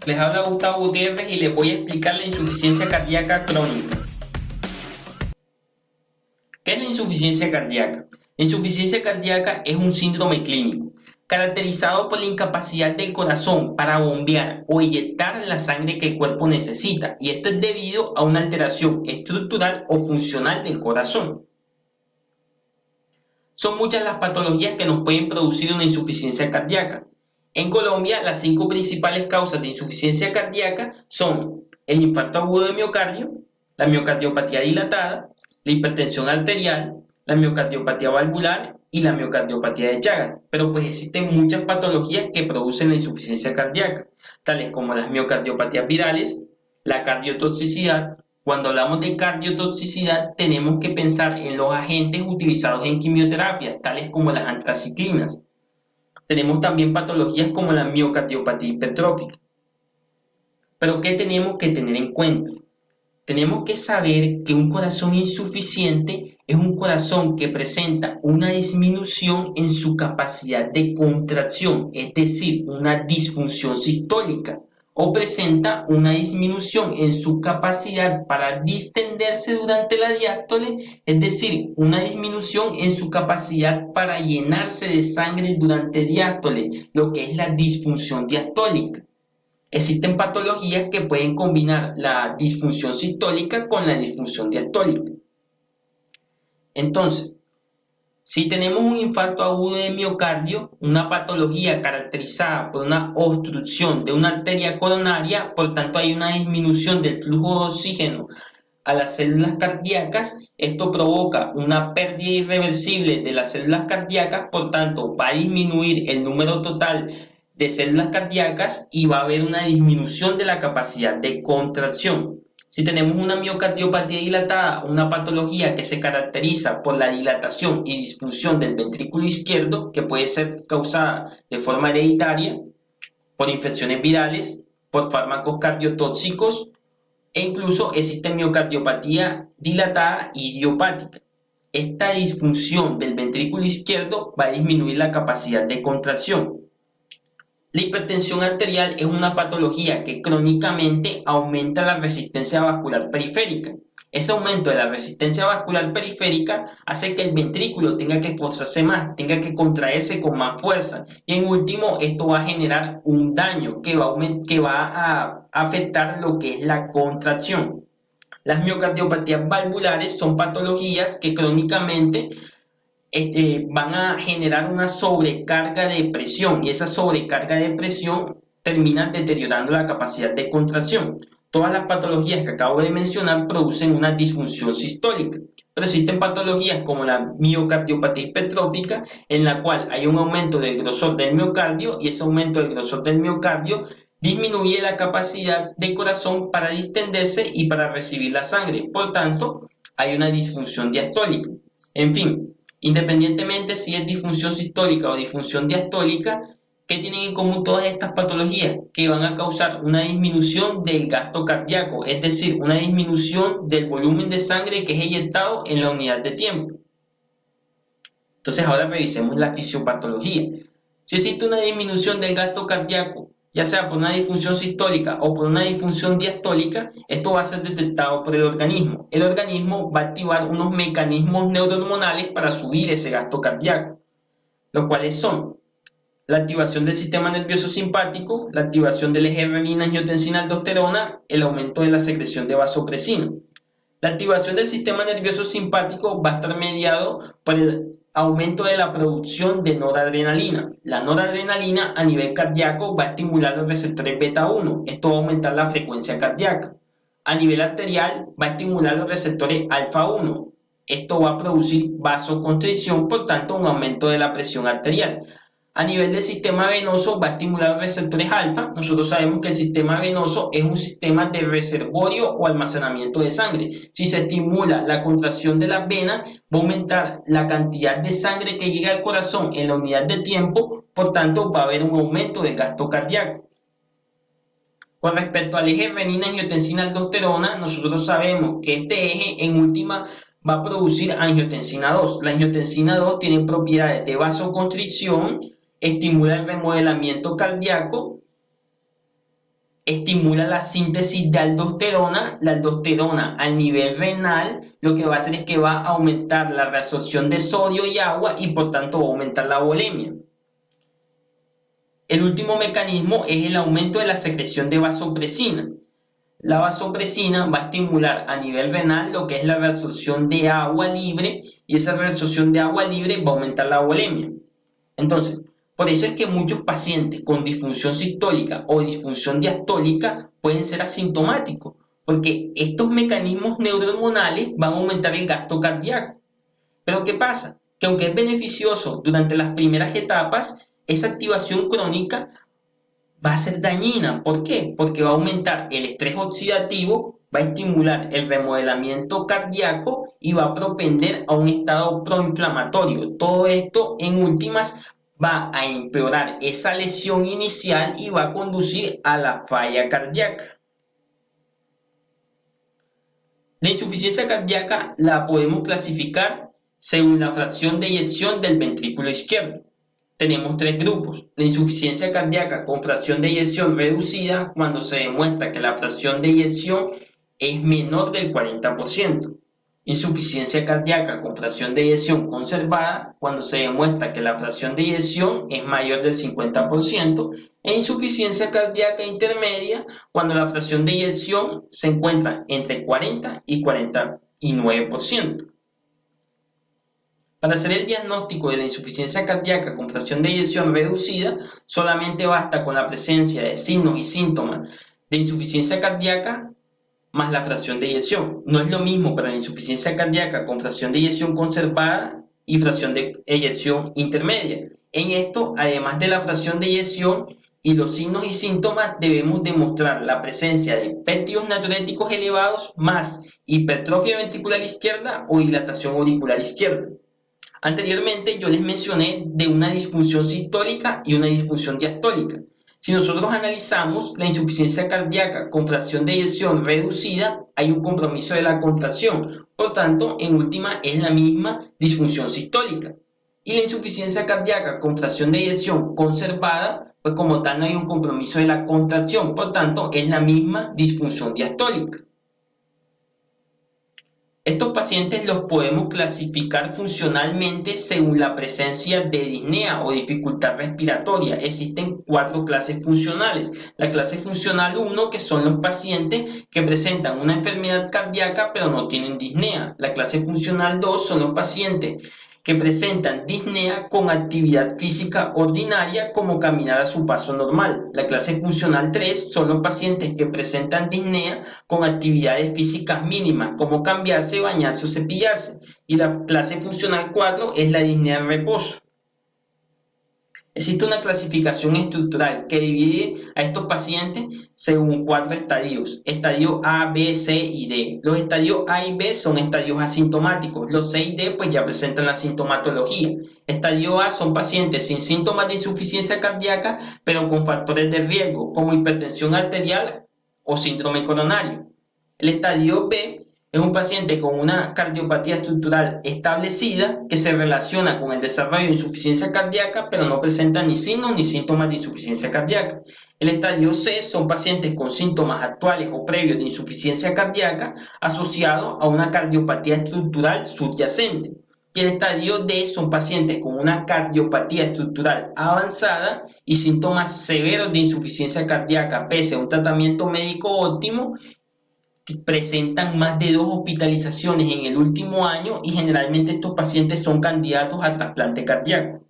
Les habla Gustavo Gutiérrez y les voy a explicar la insuficiencia cardíaca crónica. ¿Qué es la insuficiencia cardíaca? La insuficiencia cardíaca es un síndrome clínico caracterizado por la incapacidad del corazón para bombear o inyectar la sangre que el cuerpo necesita, y esto es debido a una alteración estructural o funcional del corazón. Son muchas las patologías que nos pueden producir una insuficiencia cardíaca. En Colombia, las 5 principales causas de insuficiencia cardíaca son el infarto agudo de miocardio, la miocardiopatía dilatada, la hipertensión arterial, la miocardiopatía valvular y la miocardiopatía de Chagas. Pero pues existen muchas patologías que producen la insuficiencia cardíaca, tales como las miocardiopatías virales, la cardiotoxicidad. Cuando hablamos de cardiotoxicidad, tenemos que pensar en los agentes utilizados en quimioterapia, tales como las antraciclinas. Tenemos también patologías como la miocardiopatía hipertrófica. Pero ¿qué tenemos que tener en cuenta? Tenemos que saber que un corazón insuficiente es un corazón que presenta una disminución en su capacidad de contracción, es decir, una disfunción sistólica, o presenta una disminución en su capacidad para distenderse durante la diástole, es decir, una disminución en su capacidad para llenarse de sangre durante diástole, lo que es la disfunción diastólica. Existen patologías que pueden combinar la disfunción sistólica con la disfunción diastólica. Entonces, si tenemos un infarto agudo de miocardio, una patología caracterizada por una obstrucción de una arteria coronaria, por tanto hay una disminución del flujo de oxígeno a las células cardíacas, esto provoca una pérdida irreversible de las células cardíacas, por tanto va a disminuir el número total de células cardíacas y va a haber una disminución de la capacidad de contracción. Si tenemos una miocardiopatía dilatada, una patología que se caracteriza por la dilatación y disfunción del ventrículo izquierdo, que puede ser causada de forma hereditaria, por infecciones virales, por fármacos cardiotóxicos, e incluso existe miocardiopatía dilatada idiopática. Esta disfunción del ventrículo izquierdo va a disminuir la capacidad de contracción. La hipertensión arterial es una patología que crónicamente aumenta la resistencia vascular periférica. Ese aumento de la resistencia vascular periférica hace que el ventrículo tenga que esforzarse más, tenga que contraerse con más fuerza, y en último esto va a generar un daño que va a afectar lo que es la contracción. Las miocardiopatías valvulares son patologías que crónicamente van a generar una sobrecarga de presión, y esa sobrecarga de presión termina deteriorando la capacidad de contracción. Todas las patologías que acabo de mencionar producen una disfunción sistólica, pero existen patologías como la miocardiopatía hipertrófica, en la cual hay un aumento del grosor del miocardio, y ese aumento del grosor del miocardio disminuye la capacidad del corazón para distenderse y para recibir la sangre. Por tanto, hay una disfunción diastólica. En fin, independientemente si es disfunción sistólica o disfunción diastólica, ¿qué tienen en común todas estas patologías? Que van a causar una disminución del gasto cardíaco, es decir, una disminución del volumen de sangre que es inyectado en la unidad de tiempo. Entonces ahora revisemos la fisiopatología. Si existe una disminución del gasto cardíaco, ya sea por una disfunción sistólica o por una disfunción diastólica, esto va a ser detectado por el organismo. El organismo va a activar unos mecanismos neurohormonales para subir ese gasto cardíaco, los cuales son la activación del sistema nervioso simpático, la activación del eje renina-angiotensina-aldosterona, el aumento de la secreción de vasopresina. La activación del sistema nervioso simpático va a estar mediado por el aumento de la producción de noradrenalina. La noradrenalina a nivel cardíaco va a estimular los receptores beta 1. Esto va a aumentar la frecuencia cardíaca. A nivel arterial va a estimular los receptores alfa 1. Esto va a producir vasoconstricción, por tanto un aumento de la presión arterial. A nivel del sistema venoso va a estimular los receptores alfa. Nosotros sabemos que el sistema venoso es un sistema de reservorio o almacenamiento de sangre. Si se estimula la contracción de las venas, va a aumentar la cantidad de sangre que llega al corazón en la unidad de tiempo, por tanto va a haber un aumento del gasto cardíaco. Con respecto al eje renina-angiotensina-aldosterona, nosotros sabemos que este eje en última va a producir angiotensina 2. La angiotensina 2 tiene propiedades de vasoconstricción, estimula el remodelamiento cardíaco estimula la síntesis de aldosterona. La aldosterona al nivel renal lo que va a hacer es que va a aumentar la reabsorción de sodio y agua y por tanto va a aumentar la volemia. El último mecanismo es el aumento de la secreción de vasopresina. La vasopresina va a estimular a nivel renal lo que es la reabsorción de agua libre y esa reabsorción de agua libre va a aumentar la volemia. Entonces, por eso es que muchos pacientes con disfunción sistólica o disfunción diastólica pueden ser asintomáticos, porque estos mecanismos neurohormonales van a aumentar el gasto cardíaco. Pero ¿qué pasa? Que aunque es beneficioso durante las primeras etapas, esa activación crónica va a ser dañina. ¿Por qué? Porque va a aumentar el estrés oxidativo, va a estimular el remodelamiento cardíaco y va a propender a un estado proinflamatorio. Todo esto, en últimas, va a empeorar esa lesión inicial y va a conducir a la falla cardíaca. La insuficiencia cardíaca la podemos clasificar según la fracción de eyección del ventrículo izquierdo. Tenemos tres grupos: la insuficiencia cardíaca con fracción de eyección reducida, cuando se demuestra que la fracción de eyección es menor del 40%. Insuficiencia cardíaca con fracción de eyección conservada, cuando se demuestra que la fracción de eyección es mayor del 50%. E insuficiencia cardíaca intermedia, cuando la fracción de eyección se encuentra entre 40 y 49%. Para hacer el diagnóstico de la insuficiencia cardíaca con fracción de eyección reducida, solamente basta con la presencia de signos y síntomas de insuficiencia cardíaca más la fracción de eyección. No es lo mismo para la insuficiencia cardíaca con fracción de eyección conservada y fracción de eyección intermedia. En esto, además de la fracción de eyección y los signos y síntomas, debemos demostrar la presencia de péptidos natriuréticos elevados más hipertrofia ventricular izquierda o dilatación auricular izquierda. Anteriormente yo les mencioné de una disfunción sistólica y una disfunción diastólica. Si nosotros analizamos la insuficiencia cardíaca con fracción de eyección reducida, hay un compromiso de la contracción, por tanto, en última es la misma disfunción sistólica. Y la insuficiencia cardíaca con fracción de eyección conservada, pues como tal no hay un compromiso de la contracción, por tanto es la misma disfunción diastólica. Estos pacientes los podemos clasificar funcionalmente según la presencia de disnea o dificultad respiratoria. Existen 4 clases funcionales. La clase funcional 1, que son los pacientes que presentan una enfermedad cardíaca pero no tienen disnea. La clase funcional 2 son los pacientes que presentan disnea con actividad física ordinaria como caminar a su paso normal. La clase funcional 3 son los pacientes que presentan disnea con actividades físicas mínimas como cambiarse, bañarse o cepillarse. Y la clase funcional 4 es la disnea en reposo. Existe una clasificación estructural que divide a estos pacientes según 4 estadios: estadio A, B, C y D. Los estadios A y B son estadios asintomáticos. Los C y D pues ya presentan la sintomatología. Estadio A son pacientes sin síntomas de insuficiencia cardíaca, pero con factores de riesgo como hipertensión arterial o síndrome coronario. El estadio B es un paciente con una cardiopatía estructural establecida que se relaciona con el desarrollo de insuficiencia cardíaca, pero no presenta ni signos ni síntomas de insuficiencia cardíaca. El estadio C son pacientes con síntomas actuales o previos de insuficiencia cardíaca asociados a una cardiopatía estructural subyacente. Y el estadio D son pacientes con una cardiopatía estructural avanzada y síntomas severos de insuficiencia cardíaca pese a un tratamiento médico óptimo, que presentan más de 2 hospitalizaciones en el último año y generalmente estos pacientes son candidatos a trasplante cardíaco.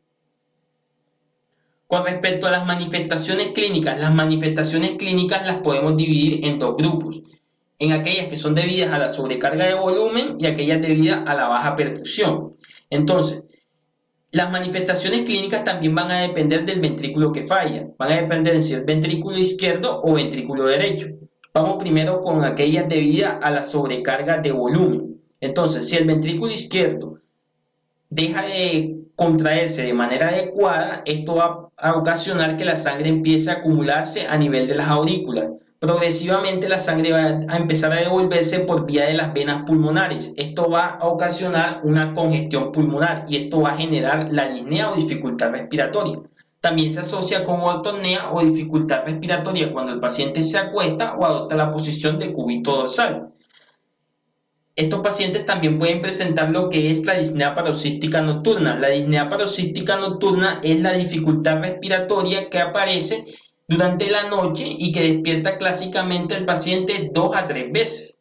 Con respecto a las manifestaciones clínicas las podemos dividir en 2 grupos: en aquellas que son debidas a la sobrecarga de volumen y aquellas debidas a la baja perfusión. Entonces, las manifestaciones clínicas también van a depender del ventrículo que falla, van a depender de si es ventrículo izquierdo o ventrículo derecho. Vamos primero con aquellas debidas a la sobrecarga de volumen. Entonces, si el ventrículo izquierdo deja de contraerse de manera adecuada, esto va a ocasionar que la sangre empiece a acumularse a nivel de las aurículas. Progresivamente la sangre va a empezar a devolverse por vía de las venas pulmonares. Esto va a ocasionar una congestión pulmonar y esto va a generar la disnea o dificultad respiratoria. También se asocia con ortornea o dificultad respiratoria cuando el paciente se acuesta o adopta la posición de cúbito dorsal. Estos pacientes también pueden presentar lo que es la disnea paroxística nocturna. La disnea paroxística nocturna es la dificultad respiratoria que aparece durante la noche y que despierta clásicamente al paciente 2 a 3 veces.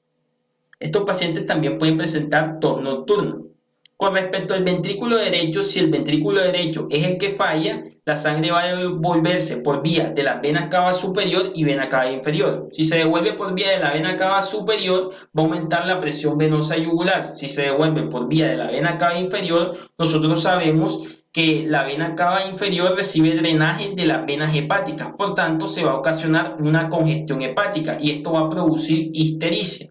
Estos pacientes también pueden presentar tos nocturna. Con respecto al ventrículo derecho, si el ventrículo derecho es el que falla, la sangre va a devolverse por vía de la vena cava superior y vena cava inferior. Si se devuelve por vía de la vena cava superior, va a aumentar la presión venosa yugular. Si se devuelve por vía de la vena cava inferior, nosotros sabemos que la vena cava inferior recibe drenaje de las venas hepáticas, por tanto se va a ocasionar una congestión hepática y esto va a producir ictericia.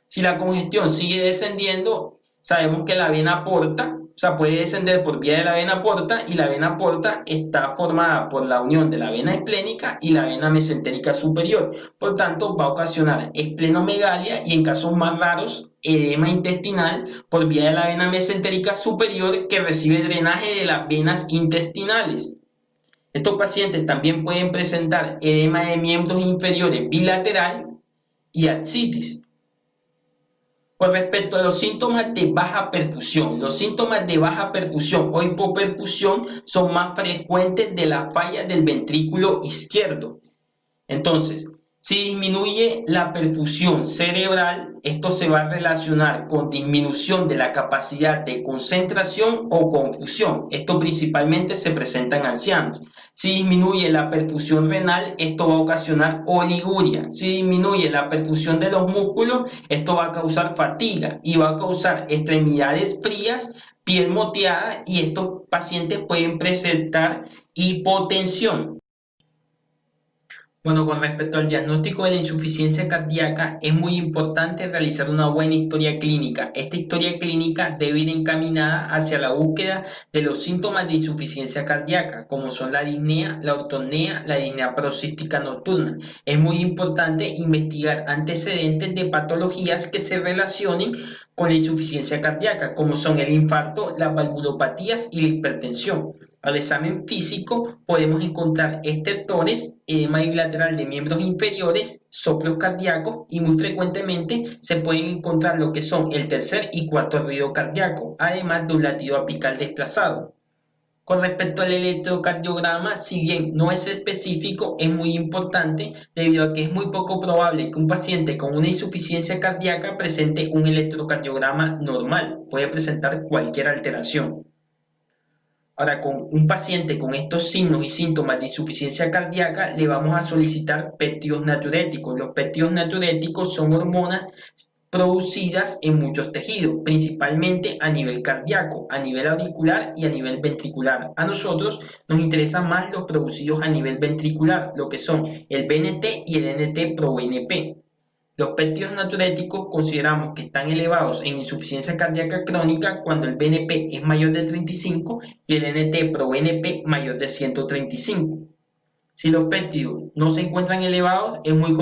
Si la congestión sigue descendiendo, sabemos que la vena porta, o sea, puede descender por vía de la vena porta y la vena porta está formada por la unión de la vena esplénica y la vena mesentérica superior. Por tanto, va a ocasionar esplenomegalia y en casos más raros, edema intestinal por vía de la vena mesentérica superior que recibe drenaje de las venas intestinales. Estos pacientes también pueden presentar edema de miembros inferiores bilateral y ascitis. Con respecto a los síntomas de baja perfusión, los síntomas de baja perfusión o hipoperfusión son más frecuentes de la falla del ventrículo izquierdo. Entonces, si disminuye la perfusión cerebral, esto se va a relacionar con disminución de la capacidad de concentración o confusión. Esto principalmente se presenta en ancianos. Si disminuye la perfusión renal, esto va a ocasionar oliguria. Si disminuye la perfusión de los músculos, esto va a causar fatiga y va a causar extremidades frías, piel moteada y estos pacientes pueden presentar hipotensión. Bueno, con respecto al diagnóstico de la insuficiencia cardíaca, es muy importante realizar una buena historia clínica. Esta historia clínica debe ir encaminada hacia la búsqueda de los síntomas de insuficiencia cardíaca, como son la disnea, la ortornea, la disnea paroxística nocturna. Es muy importante investigar antecedentes de patologías que se relacionen con la insuficiencia cardíaca, como son el infarto, las valvulopatías y la hipertensión. Al examen físico podemos encontrar estertores, edema bilateral de miembros inferiores, soplos cardíacos y muy frecuentemente se pueden encontrar lo que son el tercer y cuarto ruido cardíaco, además de un latido apical desplazado. Con respecto al electrocardiograma, si bien no es específico, es muy importante debido a que es muy poco probable que un paciente con una insuficiencia cardíaca presente un electrocardiograma normal. Puede presentar cualquier alteración. Ahora, con un paciente con estos signos y síntomas de insuficiencia cardíaca, le vamos a solicitar péptidos natriuréticos. Los péptidos natriuréticos son hormonas producidas en muchos tejidos, principalmente a nivel cardíaco, a nivel auricular y a nivel ventricular. A nosotros nos interesan más los producidos a nivel ventricular, lo que son el BNT y el NT-proBNP. Los péptidos natriuréticos consideramos que están elevados en insuficiencia cardíaca crónica cuando el BNP es mayor de 35 y el NT-proBNP mayor de 135. Si los péptidos no se encuentran elevados, es muy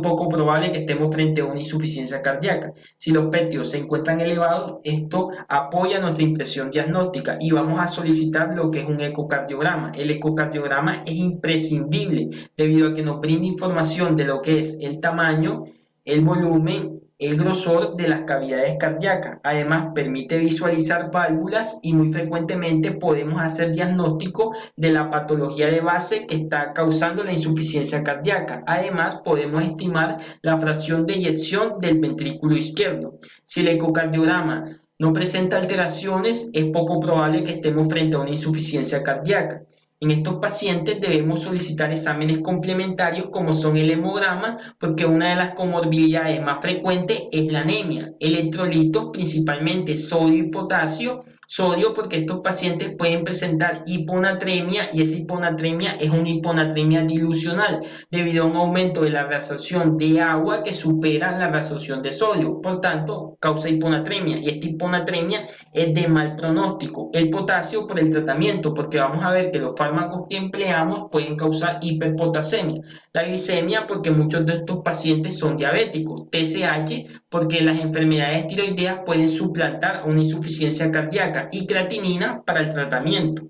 poco probable que estemos frente a una insuficiencia cardíaca. Si los péptidos se encuentran elevados, esto apoya nuestra impresión diagnóstica y vamos a solicitar lo que es un ecocardiograma. El ecocardiograma es imprescindible debido a que nos brinda información de lo que es el tamaño, el volumen, el grosor de las cavidades cardíacas. Además, permite visualizar válvulas y muy frecuentemente podemos hacer diagnóstico de la patología de base que está causando la insuficiencia cardíaca. Además, podemos estimar la fracción de eyección del ventrículo izquierdo. Si el ecocardiograma no presenta alteraciones, es poco probable que estemos frente a una insuficiencia cardíaca. En estos pacientes debemos solicitar exámenes complementarios como son el hemograma, porque una de las comorbilidades más frecuentes es la anemia, electrolitos, principalmente sodio y potasio. Sodio porque estos pacientes pueden presentar hiponatremia y esa hiponatremia es una hiponatremia dilucional debido a un aumento de la reabsorción de agua que supera la reabsorción de sodio. Por tanto, causa hiponatremia y esta hiponatremia es de mal pronóstico. El potasio por el tratamiento, porque vamos a ver que los fármacos que empleamos pueden causar hiperpotasemia. La glicemia porque muchos de estos pacientes son diabéticos. TSH porque las enfermedades tiroideas pueden suplantar a una insuficiencia cardíaca y creatinina para el tratamiento.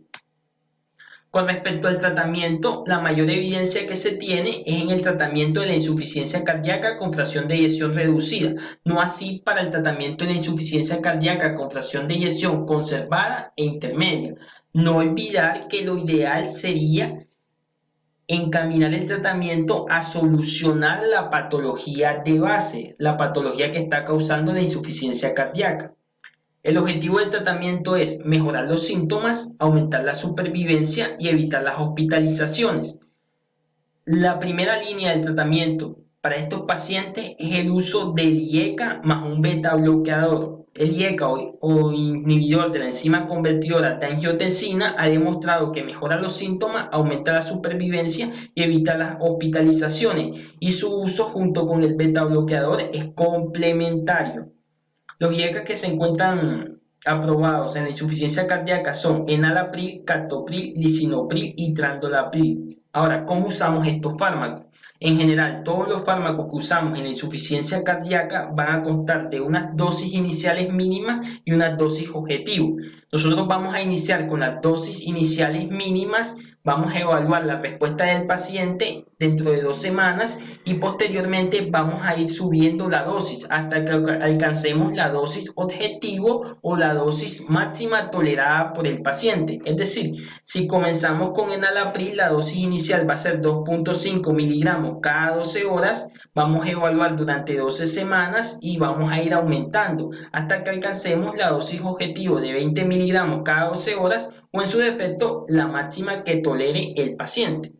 Con respecto al tratamiento, la mayor evidencia que se tiene es en el tratamiento de la insuficiencia cardíaca con fracción de eyección reducida, no así para el tratamiento de la insuficiencia cardíaca con fracción de eyección conservada e intermedia. No olvidar que lo ideal sería encaminar el tratamiento a solucionar la patología de base, la patología que está causando la insuficiencia cardíaca. El objetivo del tratamiento es mejorar los síntomas, aumentar la supervivencia y evitar las hospitalizaciones. La primera línea del tratamiento para estos pacientes es el uso del IECA más un beta bloqueador. El IECA o inhibidor de la enzima convertidora de angiotensina ha demostrado que mejora los síntomas, aumenta la supervivencia y evita las hospitalizaciones, y su uso junto con el beta bloqueador es complementario. Los IECA que se encuentran aprobados en la insuficiencia cardíaca son enalapril, captopril, lisinopril y trandolapril. Ahora, ¿cómo usamos estos fármacos? En general, todos los fármacos que usamos en la insuficiencia cardíaca van a constar de unas dosis iniciales mínimas y unas dosis objetivo. Nosotros vamos a iniciar con las dosis iniciales mínimas, vamos a evaluar la respuesta del paciente dentro de 2 semanas y posteriormente vamos a ir subiendo la dosis hasta que alcancemos la dosis objetivo o la dosis máxima tolerada por el paciente. Es decir, si comenzamos con enalapril, la dosis inicial va a ser 2.5 miligramos cada 12 horas, vamos a evaluar durante 12 semanas y vamos a ir aumentando hasta que alcancemos la dosis objetivo de 20 miligramos cada 12 horas o en su defecto la máxima que tolere el paciente.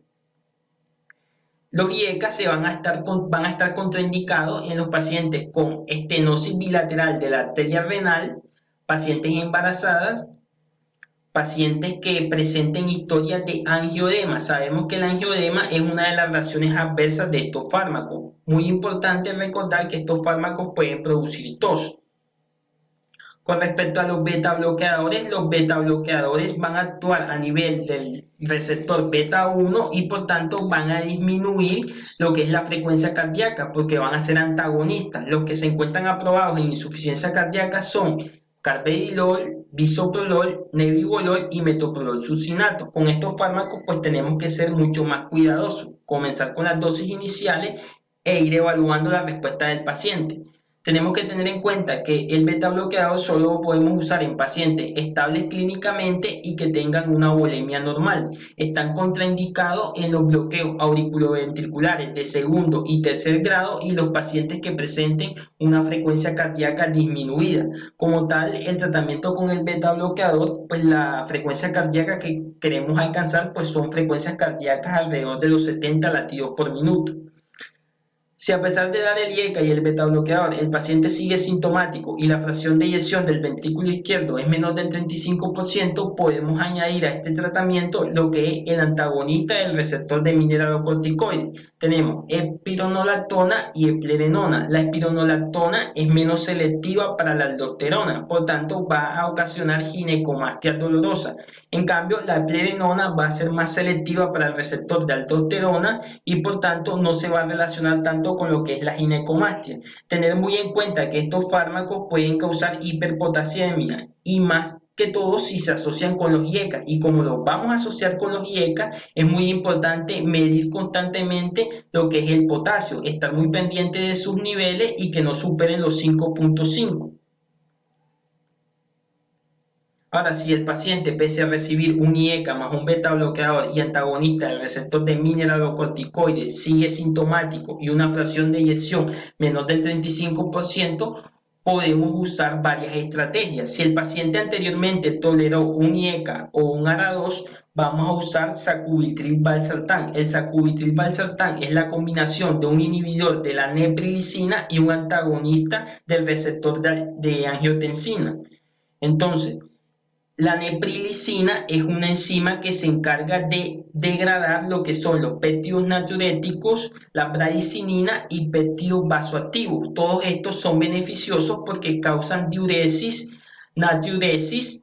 Los IECA van a estar contraindicados en los pacientes con estenosis bilateral de la arteria renal, pacientes embarazadas, pacientes que presenten historias de angioedema. Sabemos que el angioedema es una de las reacciones adversas de estos fármacos. Muy importante recordar que estos fármacos pueden producir tos. Con respecto a los beta bloqueadores van a actuar a nivel del receptor beta 1 y por tanto van a disminuir lo que es la frecuencia cardíaca porque van a ser antagonistas. Los que se encuentran aprobados en insuficiencia cardíaca son carvedilol, bisoprolol, nebivolol y metoprolol succinato. Con estos fármacos pues tenemos que ser mucho más cuidadosos, comenzar con las dosis iniciales e ir evaluando la respuesta del paciente. Tenemos que tener en cuenta que el beta bloqueador solo lo podemos usar en pacientes estables clínicamente y que tengan una volemia normal. Están contraindicados en los bloqueos auriculoventriculares de segundo y tercer grado y los pacientes que presenten una frecuencia cardíaca disminuida. Como tal, el tratamiento con el beta bloqueador, pues la frecuencia cardíaca que queremos alcanzar pues son frecuencias cardíacas alrededor de los 70 latidos por minuto. Si a pesar de dar el IECA y el beta bloqueador el paciente sigue sintomático y la fracción de eyección del ventrículo izquierdo es menor del 35%, podemos añadir a este tratamiento lo que es el antagonista del receptor de mineralocorticoides. Tenemos espironolactona y eplerenona. La espironolactona es menos selectiva para la aldosterona, por tanto va a ocasionar ginecomastia dolorosa. En cambio, la eplerenona va a ser más selectiva para el receptor de aldosterona y por tanto no se va a relacionar tanto con lo que es la ginecomastia. Tener muy en cuenta que estos fármacos pueden causar hiperpotasemia y más que todo si se asocian con los IECA, y como los vamos a asociar con los IECA es muy importante medir constantemente lo que es el potasio, estar muy pendiente de sus niveles y que no superen los 5.5. Ahora, si el paciente, pese a recibir un IECA más un beta bloqueador y antagonista del receptor de mineralocorticoides, sigue sintomático y una fracción de eyección menor del 35%, podemos usar varias estrategias. Si el paciente anteriormente toleró un IECA o un ARA2, vamos a usar sacubitril/valsartán. El sacubitril/valsartán es la combinación de un inhibidor de la neprilicina y un antagonista del receptor de angiotensina. Entonces, la neprilicina es una enzima que se encarga de degradar lo que son los péptidos natriuréticos, la bradicinina y péptidos vasoactivos. Todos estos son beneficiosos porque causan diuresis, natriuresis,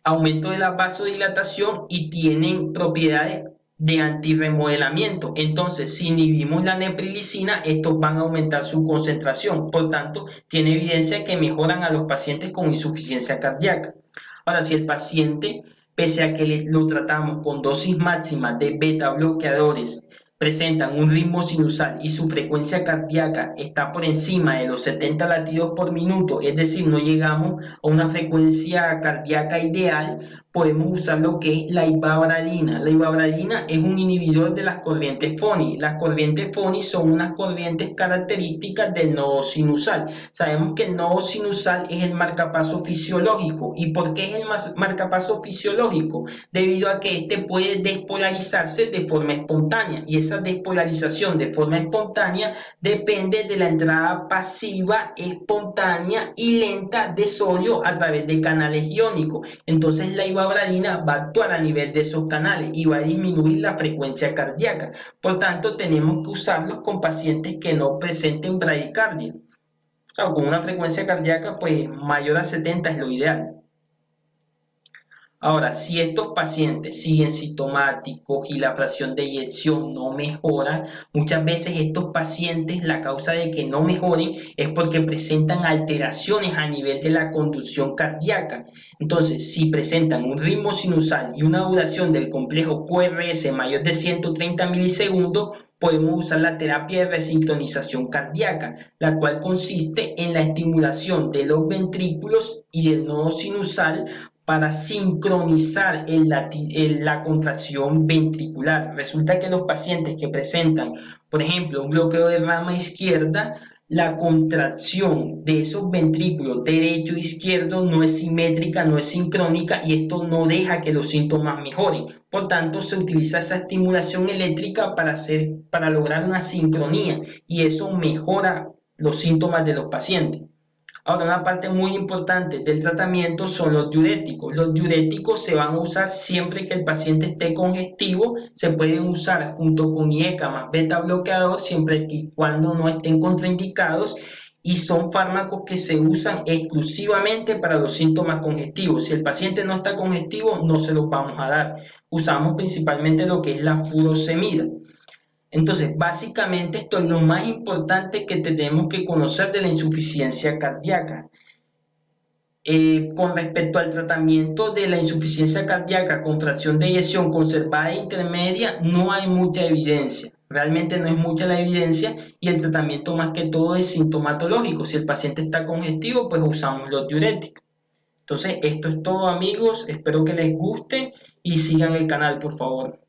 aumento de la vasodilatación y tienen propiedades de antirremodelamiento. Entonces, si inhibimos la neprilicina, estos van a aumentar su concentración. Por tanto, tiene evidencia que mejoran a los pacientes con insuficiencia cardíaca. Ahora, si el paciente pese a que lo tratamos con dosis máximas de beta bloqueadores, presentan un ritmo sinusal y su frecuencia cardíaca está por encima de los 70 latidos por minuto, es decir, no llegamos a una frecuencia cardíaca ideal, podemos usar lo que es la ivabradina. La ivabradina es un inhibidor de las corrientes FONI. Las corrientes FONI son unas corrientes características del nodo sinusal. Sabemos que el nodo sinusal es el marcapaso fisiológico. ¿Y por qué es el marcapaso fisiológico? Debido a que este puede despolarizarse de forma espontánea, y esa despolarización de forma espontánea depende de la entrada pasiva, espontánea y lenta de sodio a través de canales iónicos. Entonces la ivabradina va a actuar a nivel de esos canales y va a disminuir la frecuencia cardíaca. Por tanto, tenemos que usarlos con pacientes que no presenten bradicardia. O sea, con una frecuencia cardíaca pues mayor a 70 es lo ideal. Ahora, si estos pacientes siguen sintomáticos y la fracción de eyección no mejora, muchas veces estos pacientes, la causa de que no mejoren es porque presentan alteraciones a nivel de la conducción cardíaca. Entonces, si presentan un ritmo sinusal y una duración del complejo QRS mayor de 130 milisegundos, podemos usar la terapia de resincronización cardíaca, la cual consiste en la estimulación de los ventrículos y del nodo sinusal para sincronizar la contracción ventricular. Resulta que los pacientes que presentan, por ejemplo, un bloqueo de rama izquierda, la contracción de esos ventrículos derecho e izquierdo no es simétrica, no es sincrónica, y esto no deja que los síntomas mejoren. Por tanto, se utiliza esa estimulación eléctrica para lograr una sincronía, y eso mejora los síntomas de los pacientes. Ahora, una parte muy importante del tratamiento son los diuréticos. Los diuréticos se van a usar siempre que el paciente esté congestivo. Se pueden usar junto con IECA más beta bloqueador siempre y cuando no estén contraindicados. Y son fármacos que se usan exclusivamente para los síntomas congestivos. Si el paciente no está congestivo, no se los vamos a dar. Usamos principalmente lo que es la furosemida. Entonces, básicamente esto es lo más importante que tenemos que conocer de la insuficiencia cardíaca. Con respecto al tratamiento de la insuficiencia cardíaca con fracción de eyección conservada e intermedia, no hay mucha evidencia. Realmente no es mucha la evidencia, y el tratamiento más que todo es sintomatológico. Si el paciente está congestivo, pues usamos los diuréticos. Entonces, esto es todo, amigos. Espero que les guste y sigan el canal, por favor.